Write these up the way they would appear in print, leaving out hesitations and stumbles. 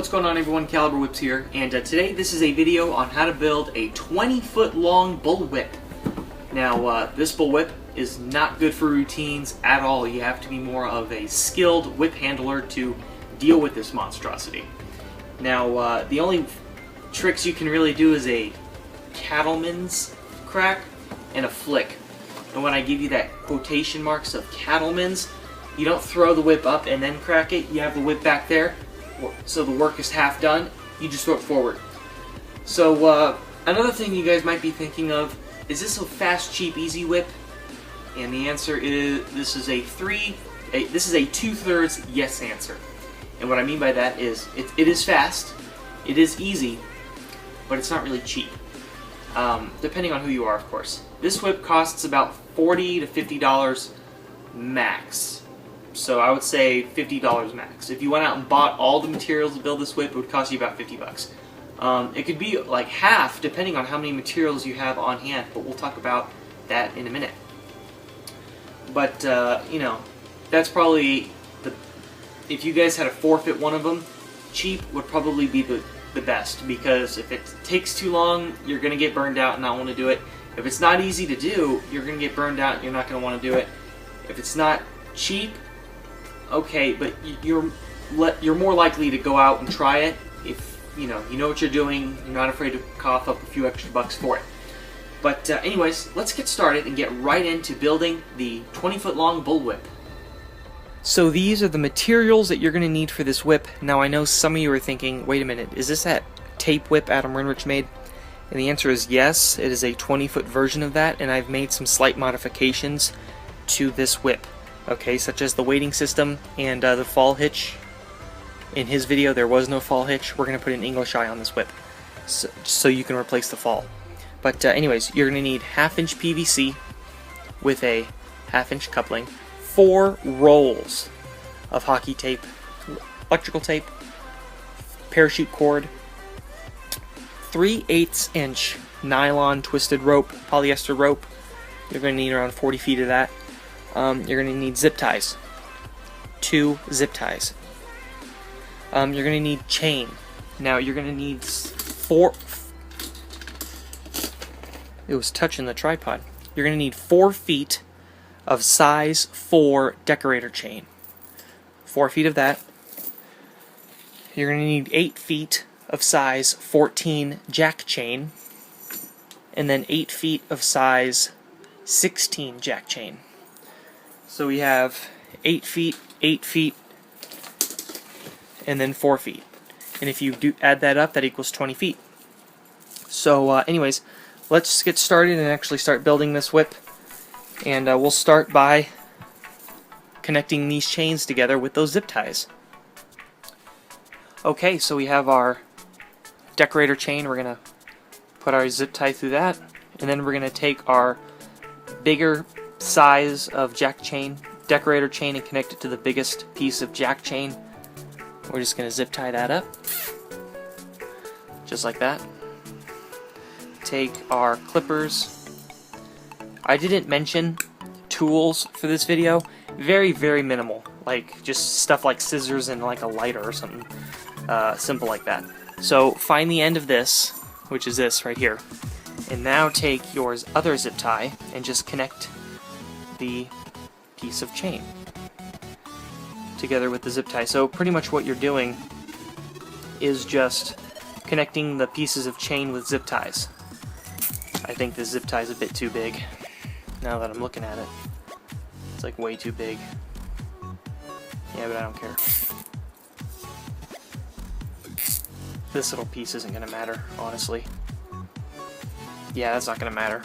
What's going on, everyone? Caliber Whips here, and today this is a video on how to build a 20-foot long bullwhip. Now this bullwhip is not good for routines at all. You have to be more of a skilled whip handler to deal with this monstrosity. Now the only tricks you can really do is a cattleman's crack and a flick. And when I give you that quotation marks of cattleman's, you don't throw the whip up and then crack it. You have the whip back there, so the work is half done. You just throw it forward. So another thing you guys might be thinking of, is this a fast, cheap, easy whip? And the answer is this is a 2/3 yes answer. And what I mean by that is it is fast, it is easy, but it's not really cheap. Depending on who you are, of course. This whip costs about $40 to $50 max. So I would say $50 max. If you went out and bought all the materials to build this whip, it would cost you about 50 bucks. It could be like half depending on how many materials you have on hand, but we'll talk about that in a minute. But you know, that's probably if you guys had to forfeit one of them, cheap would probably be the best, because if it takes too long, you're going to get burned out and not want to do it. If it's not easy to do, you're going to get burned out and you're not going to want to do it. If it's not cheap, okay, but you're more likely to go out and try it if you know what you're doing. You're not afraid to cough up a few extra bucks for it. But anyways, let's get started and get right into building the 20-foot long bullwhip. So these are the materials that you're going to need for this whip. Now I know some of you are thinking, wait a minute, is this that tape whip Adam Rinrich made? And the answer is yes, it is a 20-foot version of that, and I've made some slight modifications to this whip. Okay, such as the weighting system and the fall hitch. In his video there was no fall hitch. We're going to put an English eye on this whip so you can replace the fall. But anyways, you're going to need 1/2-inch PVC with a 1/2-inch coupling, 4 rolls of hockey tape, electrical tape, parachute cord, 3/8-inch nylon twisted rope, polyester rope. You're going to need around 40 feet of that. You're going to need zip ties, 2 zip ties. You're going to need chain. Now you're going to need 4. It was touching the tripod. You're going to need 4 feet of size 4 decorator chain. 4 feet of that. You're going to need 8 feet of size 14 jack chain. And then 8 feet of size 16 jack chain. So we have 8 feet, 8 feet, and then 4 feet. And if you do add that up, that equals 20 feet. So anyways, let's get started and actually start building this whip. And we'll start by connecting these chains together with those zip ties. Okay, so we have our decorator chain. We're going to put our zip tie through that. And then we're going to take our bigger size of jack chain, decorator chain, and connect it to the biggest piece of jack chain. We're just going to zip tie that up. Just like that. Take our clippers. I didn't mention tools for this video. Very, very minimal. Like just stuff like scissors and like a lighter or something simple like that. So find the end of this, which is this right here. And now take your other zip tie and just connect the piece of chain together with the zip tie. So pretty much what you're doing is just connecting the pieces of chain with zip ties. I think this zip tie is a bit too big now that I'm looking at it. It's like way too big. Yeah, but I don't care. This little piece isn't going to matter, honestly. Yeah, that's not going to matter.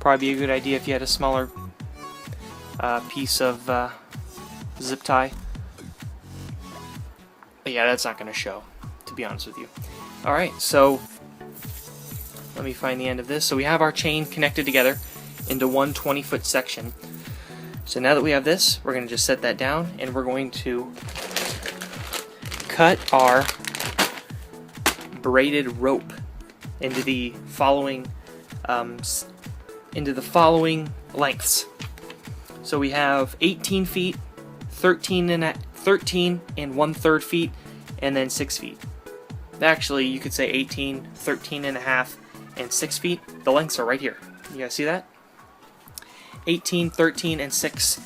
Probably be a good idea if you had a smaller piece of zip tie. But yeah, that's not going to show, to be honest with you. Alright, so let me find the end of this. So we have our chain connected together into one 20-foot section. So now that we have this, we're going to just set that down, and we're going to cut our braided rope into the following lengths. So we have 18 feet, 13 13 and 1/3 feet, and then 6 feet. Actually, you could say 18, 13 and a half, and 6 feet. The lengths are right here. You guys see that? 18, 13, and 6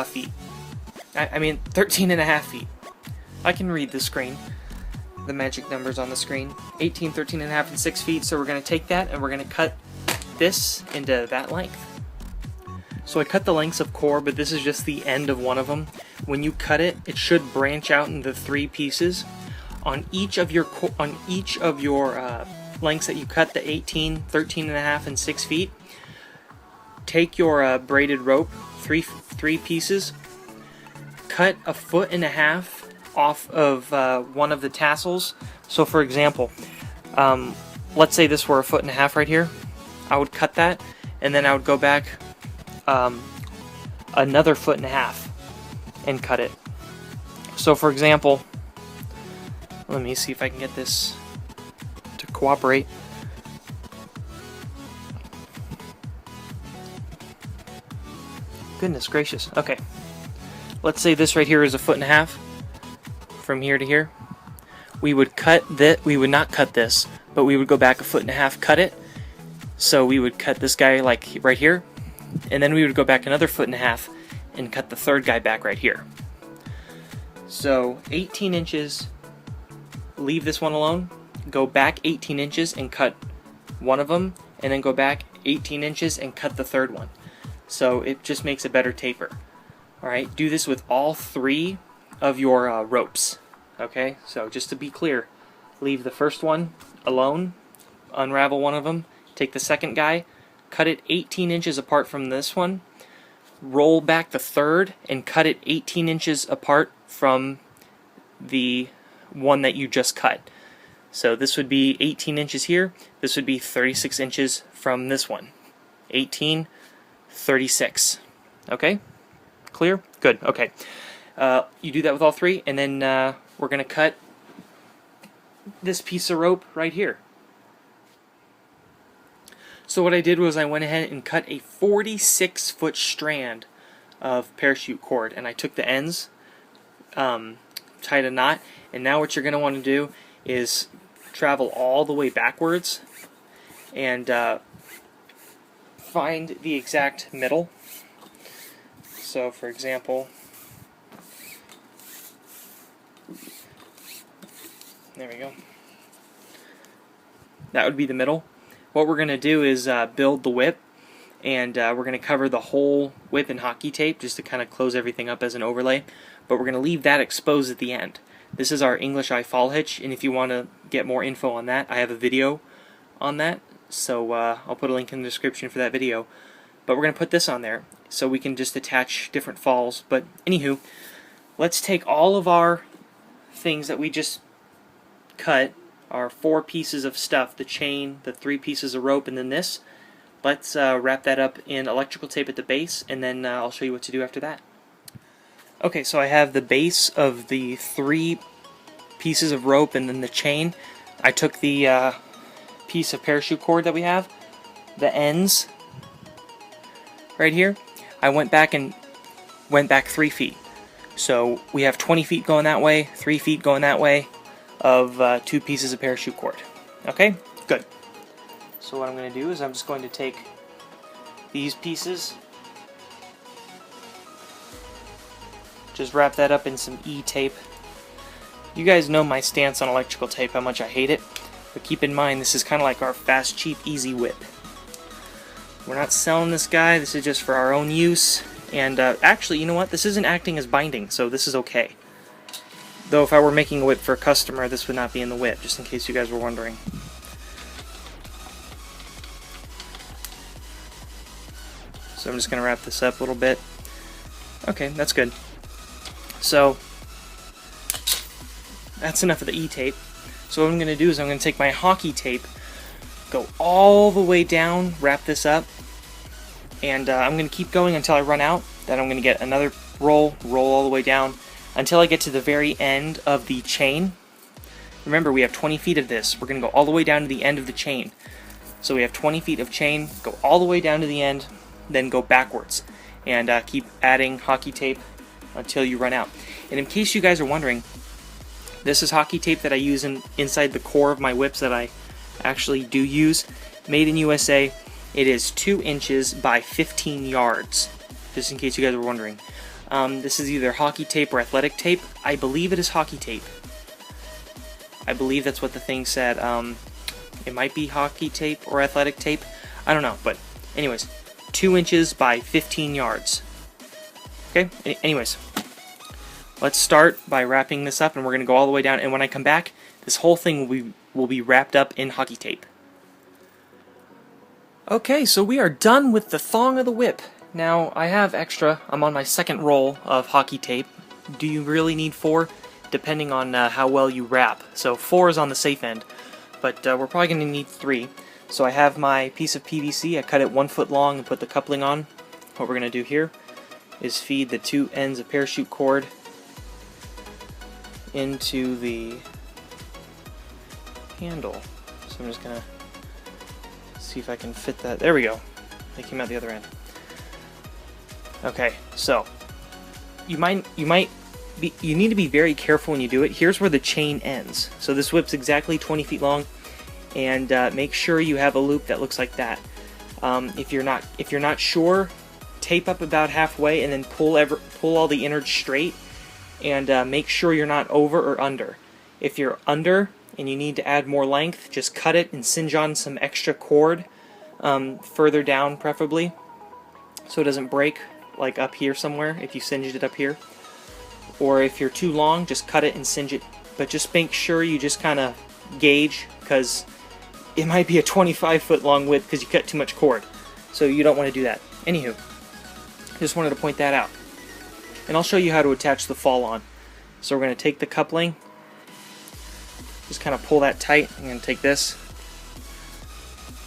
feet. I mean 13 and a half feet. I can read the screen, the magic numbers on the screen. 18, 13 and a half, and 6 feet. So we're going to take that and we're going to cut this into that length. So I cut the lengths of core, but this is just the end of one of them. When you cut it, it should branch out into 3 pieces. On each of your lengths that you cut, the 18, 13 and a half, and 6 feet, take your braided rope, three pieces, cut 1.5 feet off of one of the tassels. So for example, let's say this were 1.5 feet right here. I would cut that, and then I would go back another 1.5 feet and cut it. So for example, let me see if I can get this to cooperate. Goodness gracious. Okay. Let's say this right here is 1.5 feet from here to here. We would cut that. We would not cut this, but we would go back 1.5 feet, cut it. So we would cut this guy like right here, and then we would go back another 1.5 feet and cut the third guy back right here. So 18 inches. Leave this one alone, go back 18 inches and cut one of them, and then go back 18 inches and cut the third one. So it just makes a better taper. Alright, do this with all 3 of your ropes. Okay, so just to be clear, leave the first one alone, unravel one of them, take the second guy, cut it 18 inches apart from this one, roll back the third, and cut it 18 inches apart from the one that you just cut. So this would be 18 inches here, this would be 36 inches from this one. 18, 36. Okay? Clear? Good. Okay. You do that with all 3, and then we're going to cut this piece of rope right here. So what I did was I went ahead and cut a 46-foot strand of parachute cord, and I took the ends, tied a knot, and now what you're going to want to do is travel all the way backwards and find the exact middle. So for example, there we go. That would be the middle. What we're going to do is build the whip, and we're going to cover the whole whip in hockey tape just to kind of close everything up as an overlay, but we're going to leave that exposed at the end. This is our English eye fall hitch, and if you want to get more info on that, I have a video on that, so I'll put a link in the description for that video. But we're going to put this on there so we can just attach different falls. But anywho, let's take all of our things that we just cut, our 4 pieces of stuff, the chain, the 3 pieces of rope, and then this. Let's wrap that up in electrical tape at the base, and then I'll show you what to do after that. Okay, so I have the base of the 3 pieces of rope and then the chain. I took the piece of parachute cord that we have, the ends right here. I went back 3 feet. So we have 20 feet going that way, 3 feet going that way of 2 pieces of parachute cord. Okay, good. So what I'm going to do is I'm just going to take these pieces, just wrap that up in some E-tape. You guys know my stance on electrical tape, how much I hate it, but keep in mind this is kind of like our fast, cheap, easy whip. We're not selling this guy, this is just for our own use, and actually, you know what, this isn't acting as binding, so this is okay. Though if I were making a whip for a customer, this would not be in the whip, just in case you guys were wondering. So I'm just going to wrap this up a little bit. Okay, that's good. So that's enough of the E-tape. So what I'm going to do is I'm going to take my hockey tape, go all the way down, wrap this up, and I'm going to keep going until I run out. Then I'm going to get another roll all the way down until I get to the very end of the chain. Remember, we have 20 feet of this. We're going to go all the way down to the end of the chain. So we have 20 feet of chain, go all the way down to the end, then go backwards. And keep adding hockey tape until you run out. And in case you guys are wondering, this is hockey tape that I use inside the core of my whips that I actually do use. Made in USA. It is 2 inches by 15 yards, just in case you guys were wondering. This is either hockey tape or athletic tape. I believe it is hockey tape. I believe that's what the thing said. It might be hockey tape or athletic tape. I don't know, but anyways, 2 inches by 15 yards. Okay, anyways, let's start by wrapping this up, and we're going to go all the way down, and when I come back, this whole thing will be wrapped up in hockey tape. Okay, so we are done with the thong of the whip. Now, I have extra. I'm on my second roll of hockey tape. Do you really need 4? Depending on how well you wrap. So 4 is on the safe end, but we're probably going to need 3. So I have my piece of PVC. I cut it 1 foot long and put the coupling on. What we're going to do here is feed the 2 ends of parachute cord into the handle. So I'm just going to see if I can fit that. There we go. They came out the other end. Okay, so you need to be very careful when you do it. Here's where the chain ends. So this whip's exactly 20 feet long, and make sure you have a loop that looks like that. If you're not sure, tape up about halfway and then pull all the innards straight, and make sure you're not over or under. If you're under and you need to add more length, just cut it and singe on some extra cord further down, preferably, so it doesn't break, like up here somewhere if you singed it up here. Or if you're too long, just cut it and singe it. But just make sure you just kind of gauge, because it might be a 25-foot long whip because you cut too much cord. So you don't want to do that. Anywho, just wanted to point that out. And I'll show you how to attach the fall-on. So we're going to take the coupling, just kind of pull that tight. I'm going to take this,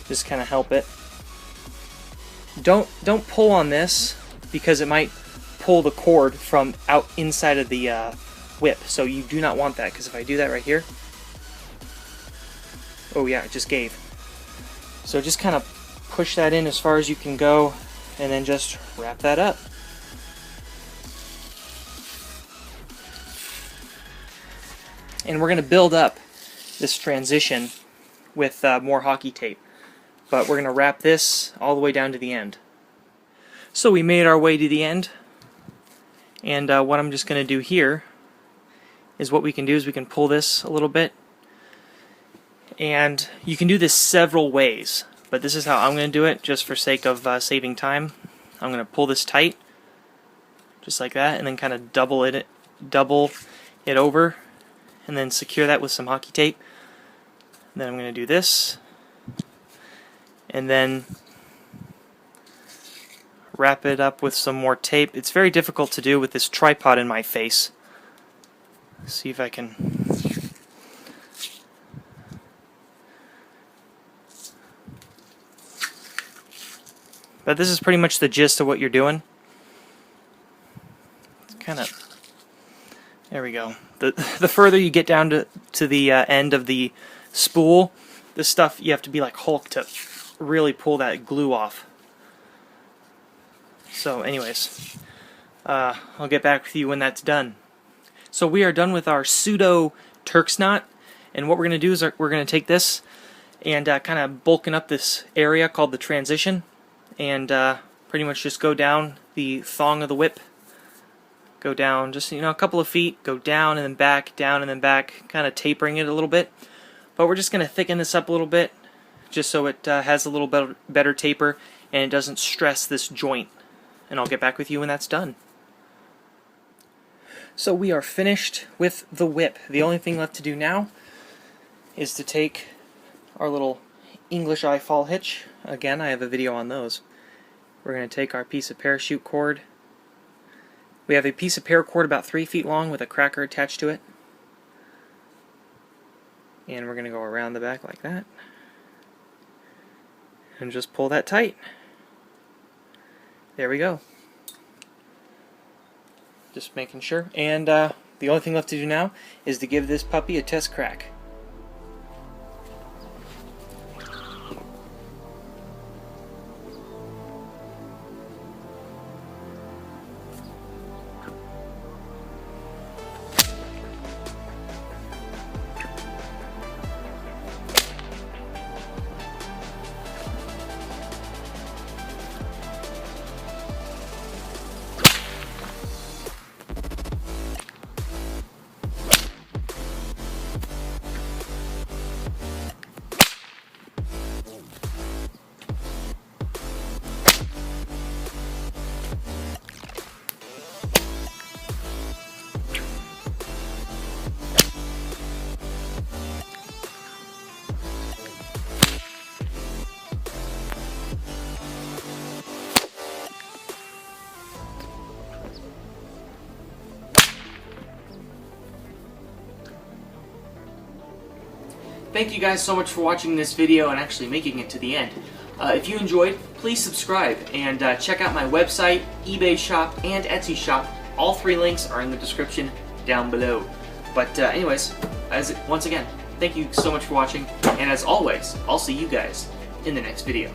just kind of help it. Don't pull on this, because it might pull the cord from out inside of the whip, so you do not want that, because if I do that right here, oh yeah, it just gave. So just kind of push that in as far as you can go, and then just wrap that up. And we're going to build up this transition with more hockey tape, but we're going to wrap this all the way down to the end. So we made our way to the end, and what I'm just going to do here is what we can do is we can pull this a little bit, and you can do this several ways, but this is how I'm going to do it just for sake of saving time. I'm going to pull this tight just like that, and then kind of double it over, and then secure that with some hockey tape. And then I'm going to do this, and then wrap it up with some more tape. It's very difficult to do with this tripod in my face. Let's see if I can. But this is pretty much the gist of what you're doing. It's kind of, there we go. The further you get down to the end of the spool, this stuff you have to be like Hulk to really pull that glue off. So anyways, I'll get back with you when that's done. So we are done with our pseudo Turk's knot, and what we're going to do is we're going to take this and kind of bulking up this area called the transition, and pretty much just go down the thong of the whip. Go down just a couple of feet, go down and then back, kind of tapering it a little bit. But we're just going to thicken this up a little bit, just so it has a little better taper and it doesn't stress this joint. And I'll get back with you when that's done. So we are finished with the whip. The only thing left to do now is to take our little English eye fall hitch. Again, I have a video on those. We're going to take our piece of parachute cord. We have a piece of paracord about 3 feet long with a cracker attached to it. And we're going to go around the back like that. And just pull that tight. There we go. Just making sure. And the only thing left to do now is to give this puppy a test crack. thank you guys so much for watching this video and actually making it to the end. If you enjoyed, please subscribe and check out my website, eBay shop, and Etsy shop. All 3 links are in the description down below. But anyways, once again, thank you so much for watching, and as always, I'll see you guys in the next video.